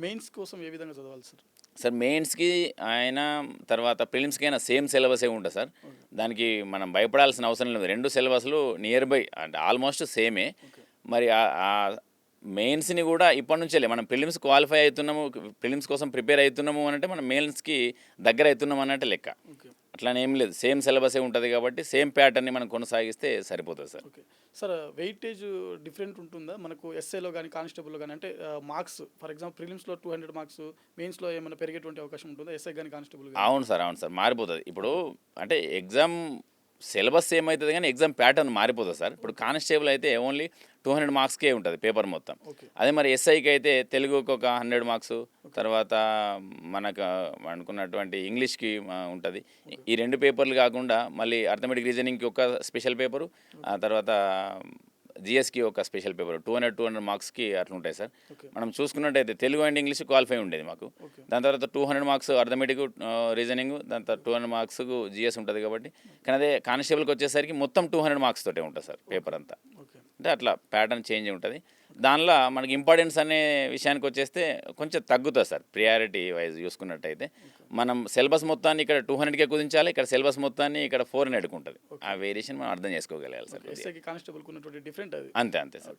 Mains కోసం ఏ విధంగా చదవాలి సార్? సార్ మెయిన్స్కి ఆయన తర్వాత ప్రిలిమ్స్కి అయినా సేమ్ సిలబసే ఉంటుంది సార్. దానికి మనం భయపడాల్సిన అవసరం లేదు. రెండు సిలబస్లు నియర్ బై అంటే ఆల్మోస్ట్ సేమే. ఓకే. మరి ఆ మెయిన్స్ని కూడా ఇప్పటి నుంచే మనం ప్రిలిమ్స్ క్వాలిఫై అవుతున్నాము, ప్రిలిమ్స్ కోసం ప్రిపేర్ అవుతున్నాము అంటే మనం మెయిన్స్కి దగ్గర అవుతున్నాం అన్నట్టు లెక్క. ఓకే. అట్లానే ఏం లేదు, సేమ్ సిలబసే ఉంటుంది కాబట్టి సేమ్ ప్యాటర్న్ని మనం కొనసాగిస్తే సరిపోతుంది sir. Okay. Sir weightage different ఉంటుందా మనకు ఎస్ఏలో కానీ కానిస్టేబుల్లో కానీ? అంటే మార్క్స్ ఫర్ ఎగ్జాంపుల్ ప్రిలిమ్స్లో 200 మార్క్స్, మెయిన్స్లో ఏమైనా పెరిగేటువంటి అవకాశం ఉంటుందా ఎస్ఐ కానీ కానిస్టేబుల్ కానీ? అవును సార్ మారిపోతుంది. ఇప్పుడు అంటే ఎగ్జామ్ సిలబస్ ఏమవుతుంది కానీ ఎగ్జామ్ ప్యాటర్న్ మారిపోతుంది సార్. ఇప్పుడు కానిస్టేబుల్ అయితే ఓన్లీ 200 మార్క్స్కే ఉంటుంది పేపర్ మొత్తం. ఓకే. అదే మరి ఎస్ఐకి అయితే తెలుగుకి ఒక 100 మార్క్స్, తర్వాత మనకు అనుకున్నటువంటి ఇంగ్లీష్కి ఉంటుంది. ఈ రెండు పేపర్లు కాకుండా మళ్ళీ అర్థమెటిక్ రీజనింగ్కి ఒక స్పెషల్ పేపరు, ఆ తర్వాత జిఎస్కి ఒక స్పెషల్ పేపర్ 200 మార్క్స్కి అట్లా ఉంటాయి సార్. ఓకే. మనం చూసుకున్నట్టయితే తెలుగు అండ్ ఇంగ్లీష్ క్వాలిఫై ఉండేది మాకు. ఓకే. దాని తర్వాత 200 మార్క్స్ అర్థమెటిక్ రీజనింగ్, దాని తర్వాత 200 మార్క్స్ జిఎస్ ఉంటుంది కాబట్టి. కానీ అదే కానిస్టేబుల్కి వచ్చేసరికి మొత్తం 200 మార్క్స్ తోటే ఉంటుంది సార్ పేపర్ అంతా. ఓకే. అంటే అట్లా ప్యాటర్న్ చేంజ్ ఉంటుంది. దానిలో మనకి ఇంపార్టెన్స్ అనే విషయానికి వచ్చేస్తే కొంచెం తగ్గుతుంది సార్. ప్రియారిటీ వైజ్ చూసుకున్నట్టయితే మనం సిలబస్ మొత్తాన్ని ఇక్కడ 200కే కుదించాలి, ఇక్కడ సిలబస్ మొత్తాన్ని ఇక్కడ 400కి ఉంటుంది. ఆ వేరియేషన్ మనం అర్థం చేసుకోగలగాలి సార్. ఎస్ఐకి కానిస్టేబుల్కి ఉన్నటువంటి డిఫరెంట్ అది. అంతే సార్.